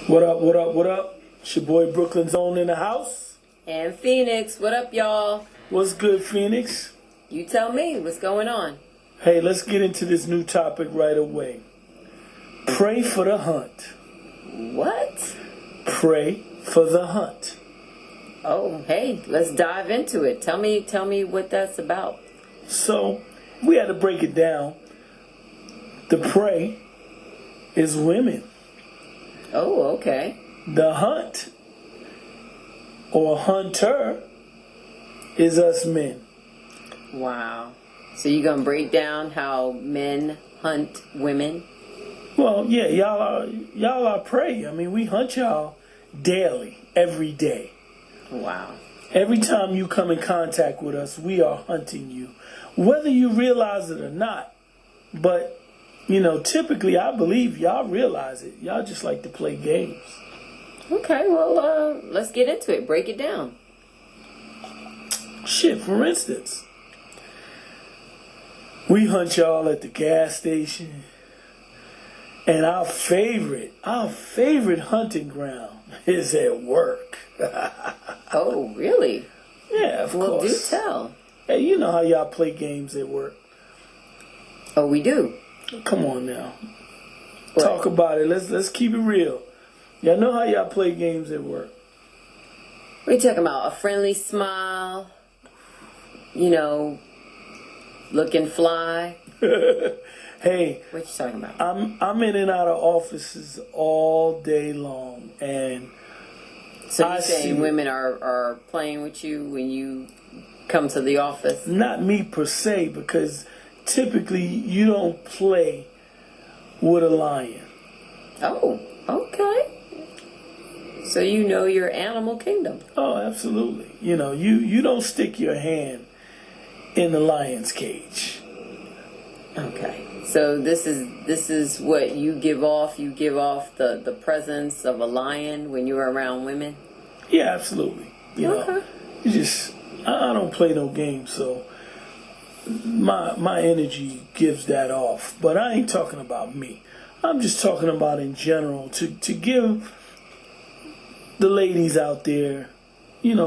What up, what up, what up? It's your boy Brooklyn Zone in the house. And Phoenix, what up, y'all? What's good, Phoenix? You tell me, what's going on? Hey, let's get into this new topic right away. Pray for the hunt. What? Pray for the hunt. Oh, hey, let's dive into it. Tell me what that's about. So, we had to break it down. The prey is women. Oh, okay. The hunt or hunter is us men. Wow. So you're gonna break down how men hunt women? Well, yeah, y'all are prey. I mean, we hunt y'all daily, every day. Wow. Every time you come in contact with us, we are hunting you, whether you realize it or not. But, typically I believe y'all realize it. Y'all just like to play games. Okay, well, let's get into it. Break it down. Shit, for instance, we hunt y'all at the gas station, and our favorite hunting ground is at work. Oh, really? Yeah, of Well, course. do tell. Hey, you know how y'all play games at work. Oh, we do. Come on now. What? Talk about it. Let's keep it real. Y'all know how y'all play games at work. What are you talking about? A friendly smile? Looking fly? Hey, What you talking about? I'm in and out of offices all day long, and So I you're saying see- women are playing with you when you come to the office? not me per se, because typically you don't play with a lion. Oh, okay. So you know your animal kingdom. Oh, absolutely. You don't stick your hand in the lion's cage. Okay. So this is what you give off. You give off the presence of a lion when you're around women. Yeah, absolutely. Okay. You just I don't play no games, so my energy gives that off. But I ain't talking about me. I'm just talking about in general to give the ladies out there,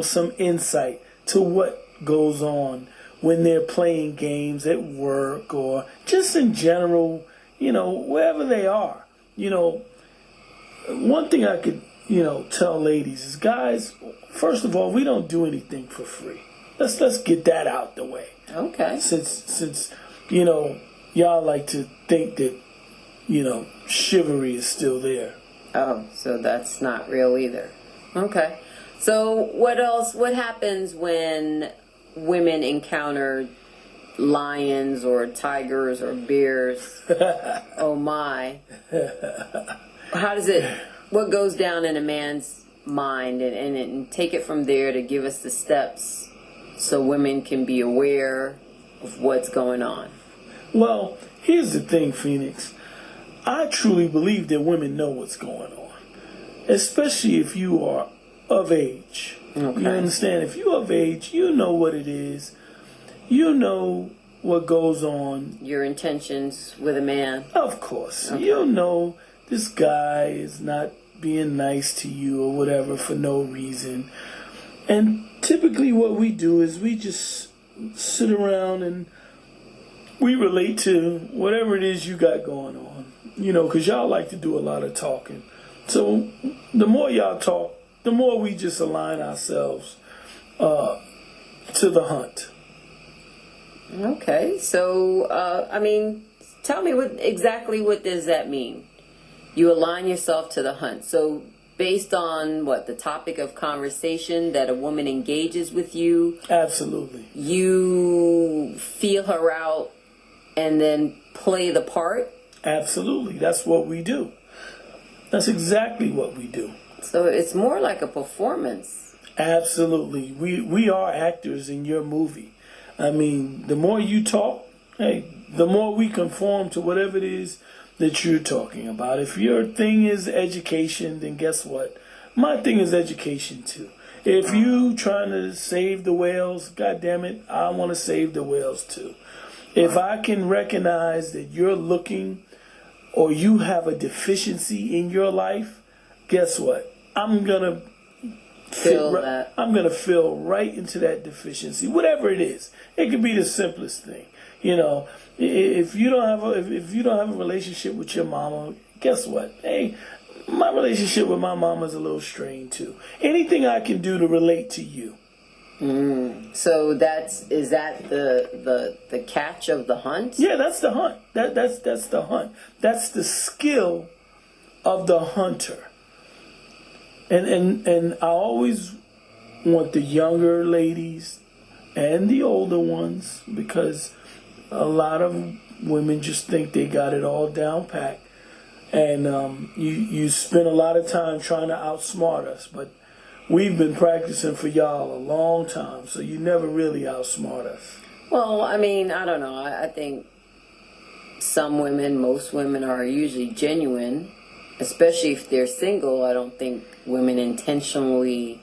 some insight to what goes on when they're playing games at work or just in general, wherever they are. One thing I could, tell ladies is, guys, first of all, we don't do anything for free. Let's get that out the way. Okay. Since y'all like to think that, chivalry is still there. Oh, so that's not real either. Okay. So what else? What happens when women encounter lions or tigers or bears? Oh my. How does it, what goes down in a man's mind, and take it from there to give us the steps so women can be aware of what's going on? Well, here's the thing, Phoenix. I truly believe that women know what's going on, especially if you are of age. Okay. You understand? If you're of age, you know what it is. You know what goes on. Your intentions with a man. Of course. Okay. You know this guy is not being nice to you or whatever for no reason. And typically what we do is we just sit around and we relate to whatever it is you got going on. Because y'all like to do a lot of talking. So the more y'all talk, the more we just align ourselves to the hunt. Okay, so tell me exactly what does that mean? You align yourself to the hunt. So based on what the topic of conversation that a woman engages with you, Absolutely. you feel her out and then play the part. Absolutely. That's what we do. That's exactly what we do. So it's more like a performance. Absolutely. We are actors in your movie. I mean, the more you talk, hey, the more we conform to whatever it is that you're talking about. If your thing is education, then guess what? My thing is education too. If you trying to save the whales, God damn it, I want to save the whales too. If I can recognize that you're looking or you have a deficiency in your life, guess what? I'm gonna I'm gonna fill right into that deficiency, whatever it is. It could be the simplest thing. You know, if you don't have if you don't have a relationship with your mama, guess what? Hey, my relationship with my mama is a little strained too. Anything I can do to relate to you. So is that the catch of the hunt? Yeah, that's the hunt. That's the hunt. That's the skill of the hunter. And I always want the younger ladies and the older ones, because a lot of women just think they got it all down packed, and you spend a lot of time trying to outsmart us, but we've been practicing for y'all a long time, so you never really outsmart us. Well, I mean, I don't know. I think some women, most women are usually genuine, especially if they're single. I don't think women intentionally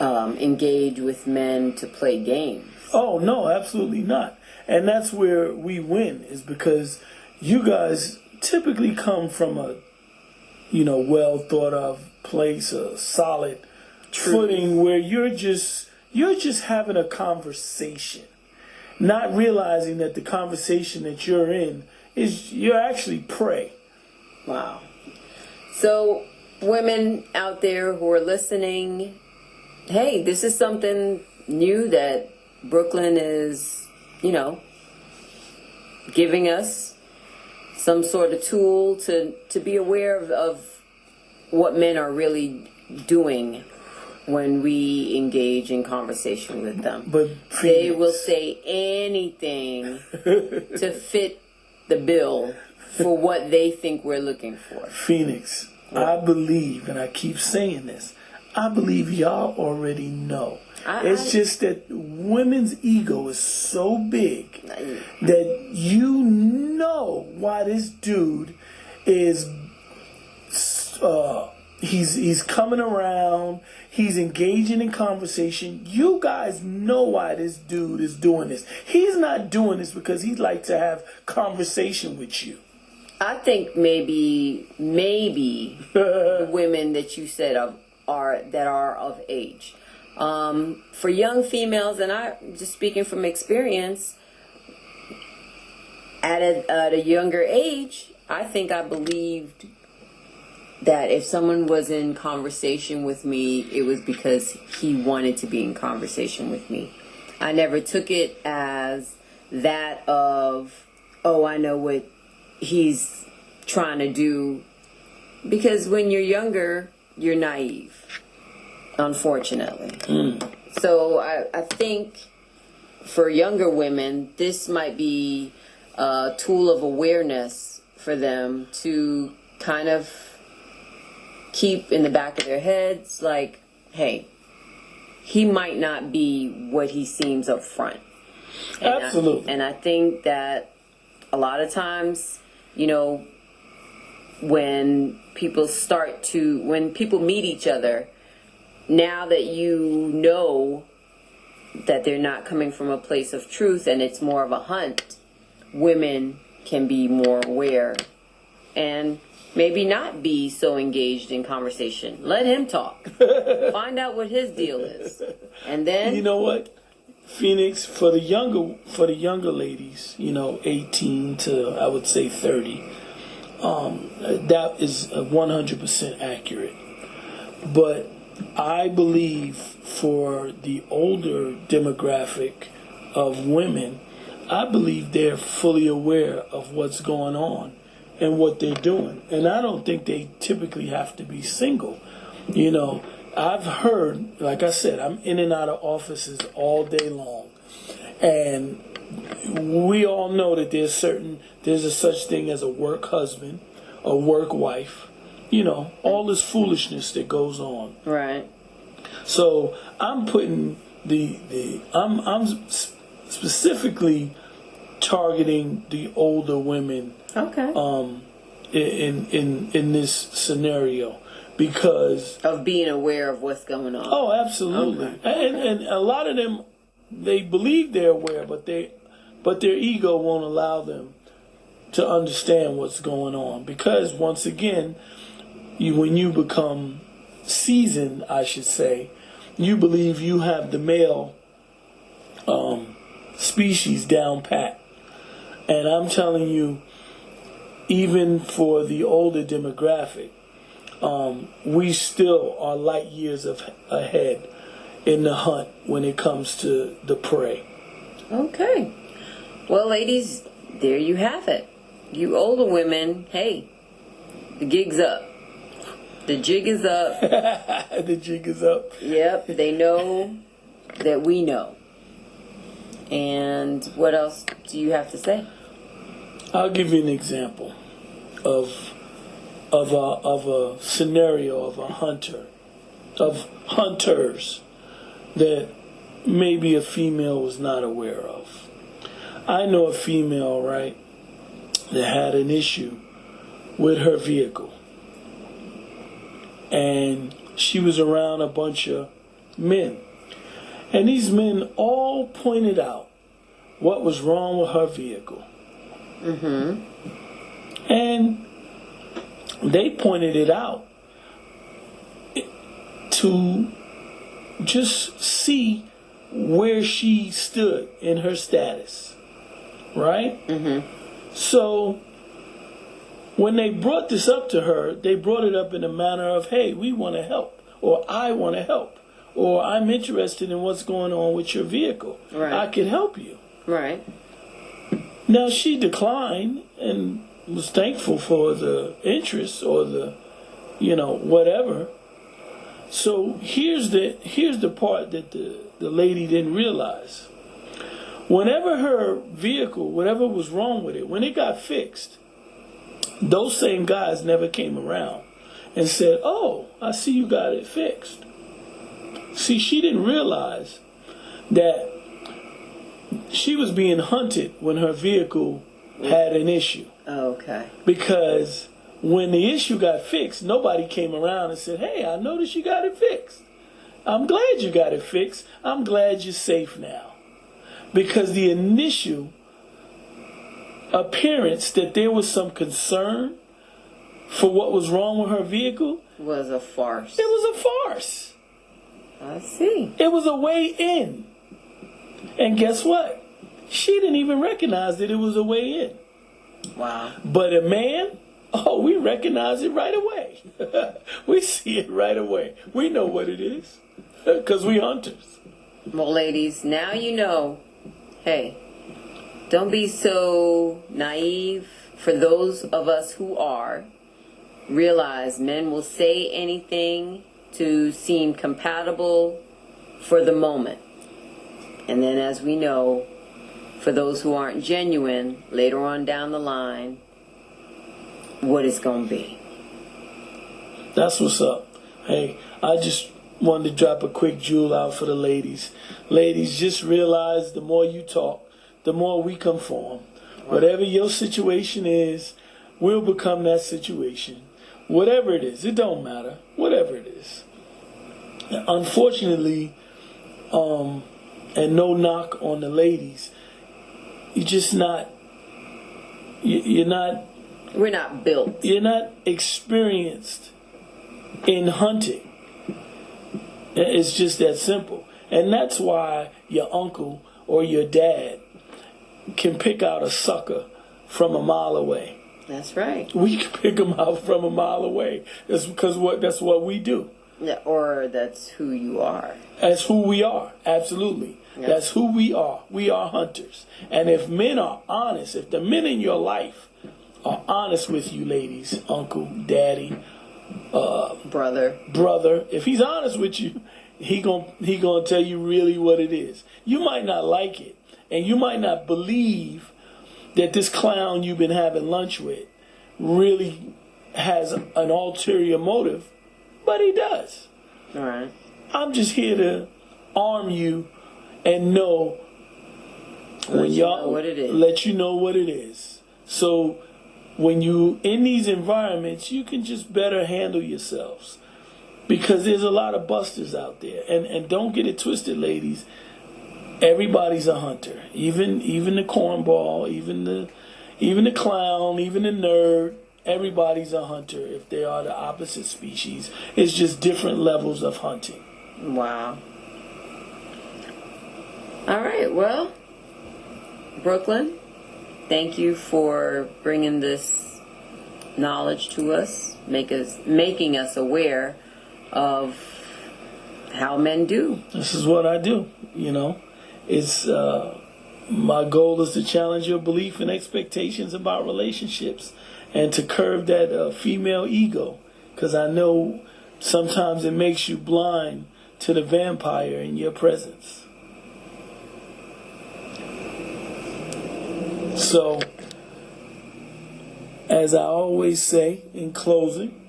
engage with men to play games. Oh, no, absolutely not. And that's where we win, is because you guys typically come from a, well thought of place, a solid footing where you're just having a conversation, not realizing that the conversation that you're in is you're actually prey. Wow. So women out there who are listening, hey, this is something new that Brooklyn is, giving us some sort of tool to be aware of what men are really doing when we engage in conversation with them. But they will say anything to fit the bill for what they think we're looking for. Phoenix, I believe, and I keep saying this, I believe y'all already know. It's just that women's ego is so big that you know why this dude is he's coming around, he's engaging in conversation. You guys know why this dude is doing this. He's not doing this because he'd like to have conversation with you. I think maybe the women that you said are of age. For young females, and I'm just speaking from experience, at a younger age, I believed that if someone was in conversation with me, it was because he wanted to be in conversation with me. I never took it as that of, oh, I know what he's trying to do, because when you're younger, you're naive, unfortunately. So I think for younger women, this might be a tool of awareness for them to kind of keep in the back of their heads, like, hey, he might not be what he seems up front. Absolutely. And I think that a lot of times, when people meet each other, now that you know that they're not coming from a place of truth and it's more of a hunt, women can be more aware and maybe not be so engaged in conversation. Let him talk. Find out what his deal is. And then, you know what? Phoenix, for the younger ladies, 18 to, I would say, 30, that is 100% accurate. But I believe for the older demographic of women, I believe they're fully aware of what's going on and what they're doing. And I don't think they typically have to be single. I've heard, like I said, I'm in and out of offices all day long. And we all know that there's a such thing as a work husband, a work wife, all this foolishness that goes on. Right. So I'm putting I'm specifically targeting the older women. Okay. In this scenario, because of being aware of what's going on. Oh, absolutely. Okay. And a lot of them, they believe they're aware, but their ego won't allow them to understand what's going on, because once again, when you become seasoned, I should say, you believe you have the male species down pat. And I'm telling you, even for the older demographic, we still are light years ahead in the hunt when it comes to the prey. Okay. Well, ladies, there you have it. You older women, hey, the gig's up. The jig is up. The jig is up. Yep, they know that we know. And what else do you have to say? I'll give you an example of a scenario of a hunter, of hunters that maybe a female was not aware of. I know a female, right, that had an issue with her vehicle. And she was around a bunch of men. And these men all pointed out what was wrong with her vehicle. Mm-hmm. And they pointed it out to just see where she stood in her status. Right? Mm-hmm. So when they brought this up to her, they brought it up in a manner of, hey, we want to help, or I want to help, or I'm interested in what's going on with your vehicle. Right. I can help you. Right. Now, she declined and was thankful for the interest or the, whatever. So here's the part that the lady didn't realize. Whenever her vehicle, whatever was wrong with it, when it got fixed, those same guys never came around and said, oh, I see you got it fixed. See, she didn't realize that she was being hunted when her vehicle had an issue. Okay. Because when the issue got fixed, nobody came around and said, hey, I noticed you got it fixed. I'm glad you got it fixed. I'm glad you're safe now. Because the initial appearance that there was some concern for what was wrong with her vehicle was a farce. It was a farce. I see. It was a way in. And guess what? She didn't even recognize that it was a way in. Wow. But a man, oh, we recognize it right away. We see it right away. We know what it is because we hunters. Well, ladies, now you know. Hey, don't be so naive. For those of us who are, realize men will say anything to seem compatible for the moment. And then, as we know, for those who aren't genuine, later on down the line, what it's going to be. That's what's up. Hey, I just wanted to drop a quick jewel out for the ladies. Ladies, just realize the more you talk, the more we conform. Whatever your situation is, we'll become that situation. Whatever it is, it don't matter. Whatever it is. Unfortunately, and no knock on the ladies, We're not built. You're not experienced in hunting. It's just that simple. And that's why your uncle or your dad can pick out a sucker from a mile away. That's right. We can pick them out from a mile away. That's because that's what we do. Yeah, or that's who you are. That's who we are. Absolutely. Yeah. That's who we are. We are hunters. And if men are honest, if the men in your life are honest with you, ladies, uncle, daddy, brother, if he's honest with you, he gonna tell you really what it is. You might not like it, and you might not believe that this clown you've been having lunch with really has an ulterior motive, but he does. All right. I'm just here to arm you and know when y'all let you know what it is. So when you in these environments, you can just better handle yourselves. Because there's a lot of busters out there. And don't get it twisted, ladies. Everybody's a hunter. Even the cornball, even the clown, even the nerd. everybody's a hunter if they are the opposite species. It's just different levels of hunting. Wow. All right, well, Brooklyn, thank you for bringing this knowledge to us, making us aware of how men do. This is what I do, you know. It's my goal is to challenge your belief and expectations about relationships and to curb that female ego, because I know sometimes it makes you blind to the vampire in your presence. So, as I always say in closing,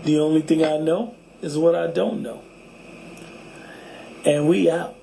the only thing I know is what I don't know. And we out.